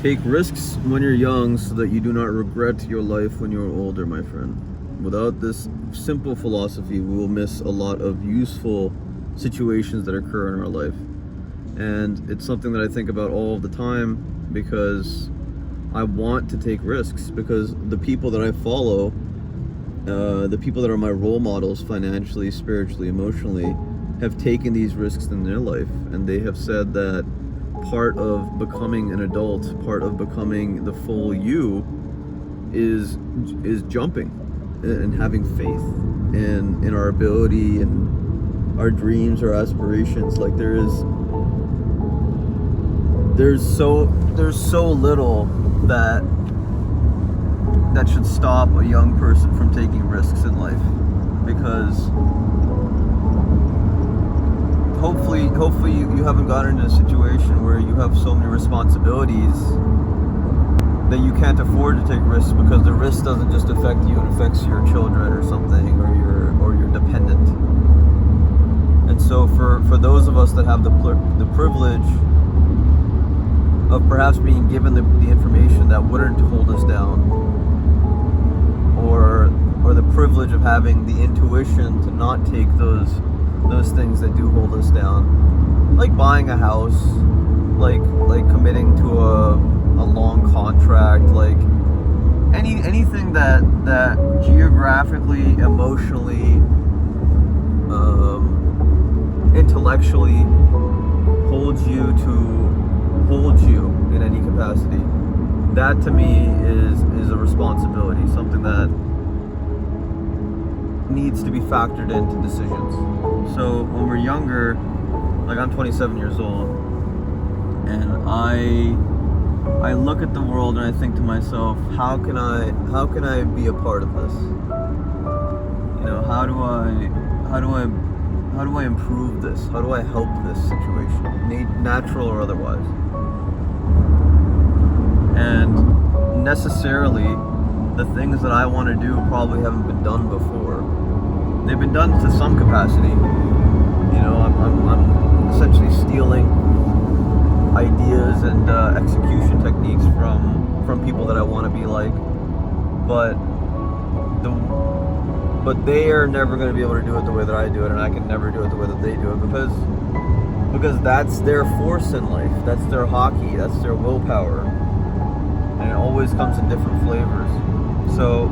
Take risks when you're young so that you do not regret your life when you're older, my friend. Without this simple philosophy, we will miss a lot of useful situations that occur in our life. And it's something that I think about all of the time because I want to take risks, because the people that I follow, the people that are my role models financially, spiritually, emotionally, have taken these risks in their life, and they have said that part of becoming an adult, part of becoming the full you is jumping and having faith in our ability and our dreams, our aspirations. Like there's so little that should stop a young person from taking risks in life, because hopefully you haven't gotten in a situation where you have so many responsibilities that you can't afford to take risks, because the risk doesn't just affect you, it affects your children or something, or your dependent. And so for those of us that have the privilege of perhaps being given the information that wouldn't hold us down, or the privilege of having the intuition to not take those things that do hold us down, like buying a house, like committing to a long contract, like anything that geographically, emotionally, intellectually holds you in any capacity. That to me is a responsibility, something that needs to be factored into decisions. So when we're younger, like I'm 27 years old, and I look at the world and I think to myself, how can I be a part of this? You know, how do I improve this? How do I help this situation, natural or otherwise? And necessarily, the things that I want to do probably haven't been done before. They've been done to some capacity. You know, I'm essentially stealing ideas and execution techniques from people that I want to be like, but they are never going to be able to do it the way that I do it, and I can never do it the way that they do it, because that's their force in life, that's their hockey, that's their willpower, and it always comes in different flavors. So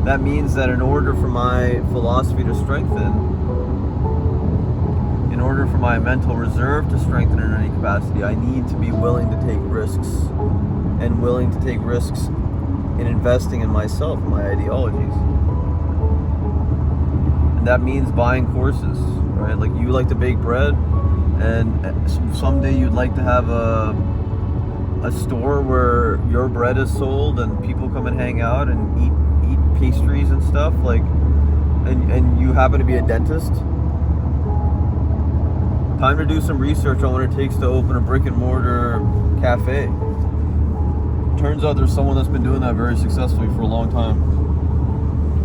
that means that in order for my philosophy to strengthen, in order for my mental reserve to strengthen in any capacity, I need to be willing to take risks, and willing to take risks in investing in myself, my ideologies. And that means buying courses, right? Like you like to bake bread, and someday you'd like to have a store where your bread is sold and people come and hang out and eat pastries and stuff, like, and you happen to be a dentist. Time to do some research on what it takes to open a brick and mortar cafe. Turns out there's someone that's been doing that very successfully for a long time.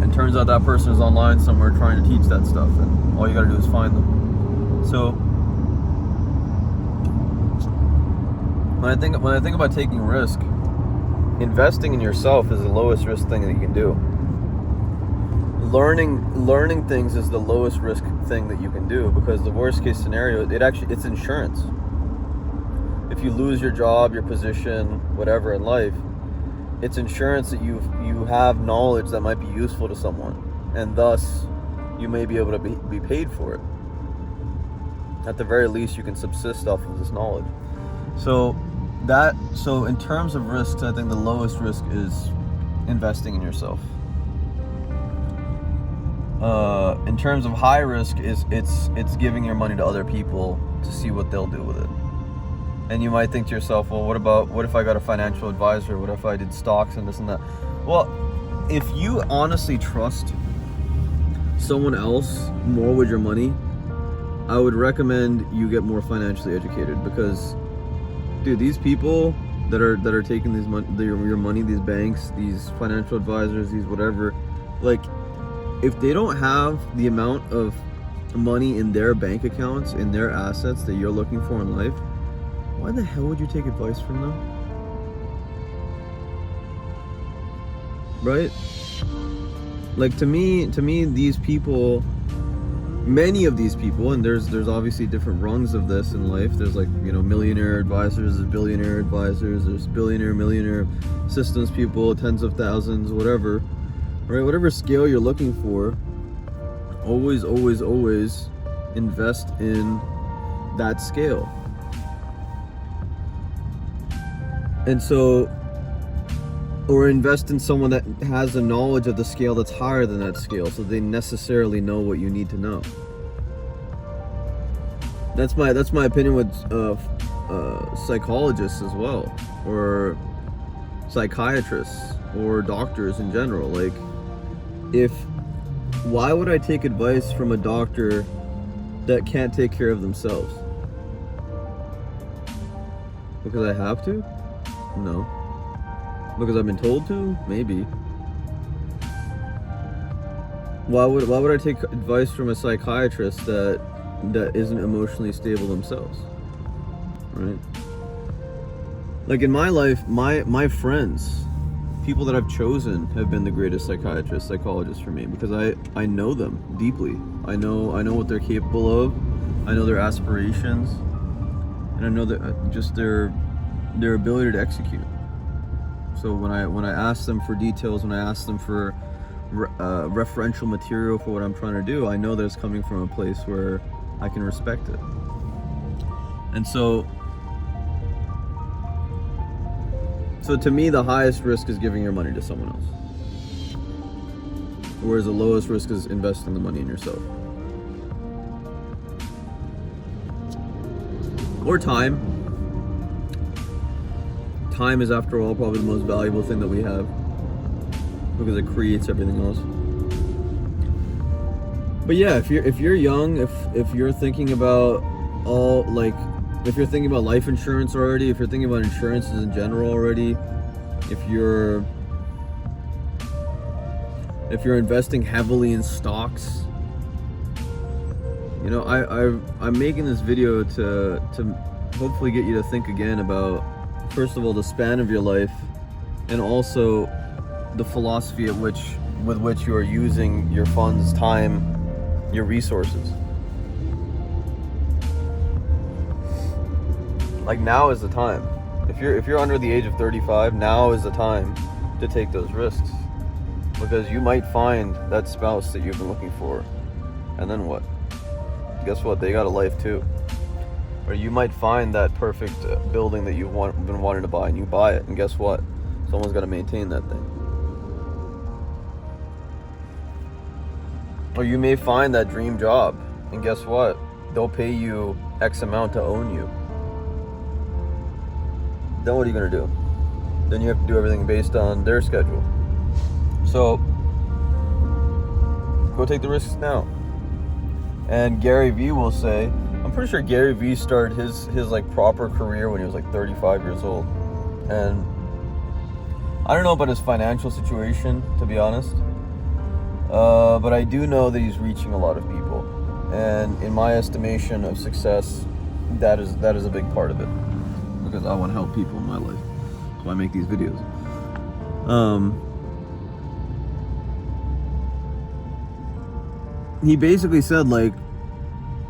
And turns out that person is online somewhere trying to teach that stuff, and all you gotta do is find them. So when I think about taking risk, investing in yourself is the lowest risk thing that you can do. Learning things is the lowest risk thing that you can do, because the worst case scenario, it's insurance. If you lose your job, your position, whatever in life, it's insurance that you have knowledge that might be useful to someone, and thus you may be able to be paid for it. At the very least, you can subsist off of this knowledge. So in terms of risks, I think the lowest risk is investing in yourself. In terms of high risk, it's giving your money to other people to see what they'll do with it. And you might think to yourself, well, what if I got a financial advisor? What if I did stocks and this and that? Well, if you honestly trust someone else more with your money, I would recommend you get more financially educated, because dude, these people that are taking your money, these banks, these financial advisors, these whatever, like, if they don't have the amount of money in their bank accounts, in their assets that you're looking for in life, why the hell would you take advice from them? right? Like to me, these people, many of these people, and there's obviously different rungs of this in life. There's like, you know, millionaire advisors, there's billionaire advisors, there's billionaire, millionaire systems people, tens of thousands, whatever, right? Whatever scale you're looking for, always invest in that scale. And so, or invest in someone that has a knowledge of the scale that's higher than that scale, so they necessarily know what you need to know. That's my opinion with psychologists as well, or psychiatrists, or doctors in general. Like, why would I take advice from a doctor that can't take care of themselves? Because I have to? No. Because I've been told to? Maybe. Why would I take advice from a psychiatrist that isn't emotionally stable themselves? Right? Like in my life, my friends, people that I've chosen, have been the greatest psychiatrists, psychologists for me, because I know them deeply. I know what they're capable of. I know their aspirations, and I know that just their ability to execute. So when I ask them for details, when I ask them for referential material for what I'm trying to do, I know that it's coming from a place where I can respect it. And so to me, the highest risk is giving your money to someone else, whereas the lowest risk is investing the money in yourself. Or time. Time is, after all, probably the most valuable thing that we have, because it creates everything else. But yeah, if you're young, if you're thinking about if you're thinking about life insurance already, if you're thinking about insurances in general already, if you're investing heavily in stocks, you know, I'm making this video to hopefully get you to think again about, first of all, the span of your life, and also the philosophy with which you are using your funds, time, your resources. Like, now is the time. If you're under the age of 35, now is the time to take those risks, because you might find that spouse that you've been looking for, and then what? Guess what? They got a life too. Or you might find that perfect building that you've been wanting to buy, and you buy it, and guess what? Someone's got to maintain that thing. Or you may find that dream job, and guess what? They'll pay you X amount to own you. Then what are you going to do? Then you have to do everything based on their schedule. So, go take the risks now. And Gary Vee will say, I'm pretty sure Gary Vee started his like proper career when he was like 35 years old. And I don't know about his financial situation, to be honest. But I do know that he's reaching a lot of people. And in my estimation of success, that is a big part of it. Because I want to help people in my life. So I make these videos. He basically said, like,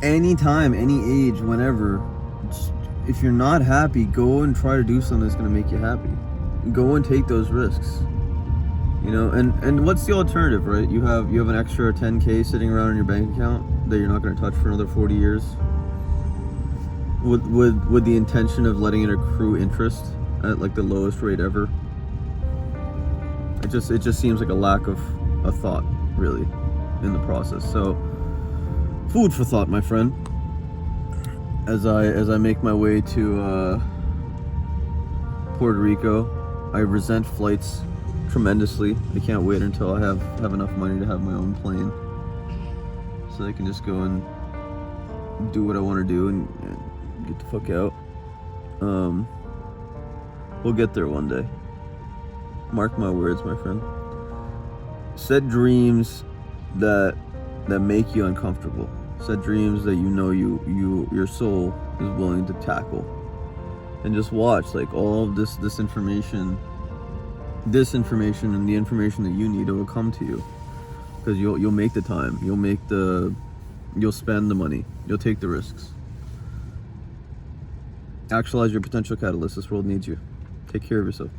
anytime, any age, whenever, if you're not happy, go and try to do something that's going to make you happy. Go and take those risks. You know, and what's the alternative, right? You have an extra 10K sitting around in your bank account that you're not going to touch for another 40 years. With the intention of letting it accrue interest at like the lowest rate ever. It just seems like a lack of a thought, really, in the process. So, food for thought, my friend. As I make my way to Puerto Rico, I resent flights tremendously. I can't wait until I have enough money to have my own plane, so I can just go and do what I want to do and get the fuck out. We'll get there one day. Mark my words, my friend. Set dreams that make you uncomfortable. Set dreams that you know your soul is willing to tackle. And just watch, like, all of this information this information and the information that you need, it will come to you, because you'll make the time, you'll spend the money, you'll take the risks. Actualize your potential catalyst. This world needs you. Take care of yourself.